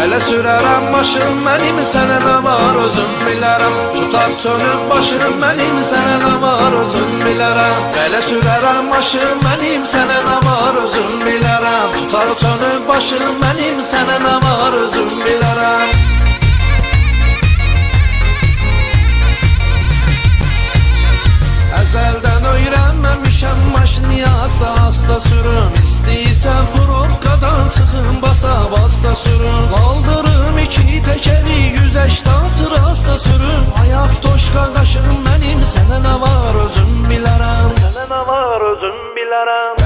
Belə sürərəm başım mənim, sənə nə var özüm bilərəm. Tutar çönüb başım mənim, sənə nə var özüm bilərəm. Belə sürərəm başım mənim, sənə nə var özüm bilərəm. Tutar çönüb başım mənim, sənə nə var özüm bilərəm. Əzəldən öyrənməmişəm maşını asta sürüm. İstəyirsən probkadan çıxım basa sürüm. Qaldırım iki təkəri 180 asta sürüm. Ayaq toşqa qaşım mənim, sənə nə var özüm bilərəm. Sənə nə var özüm bilərəm.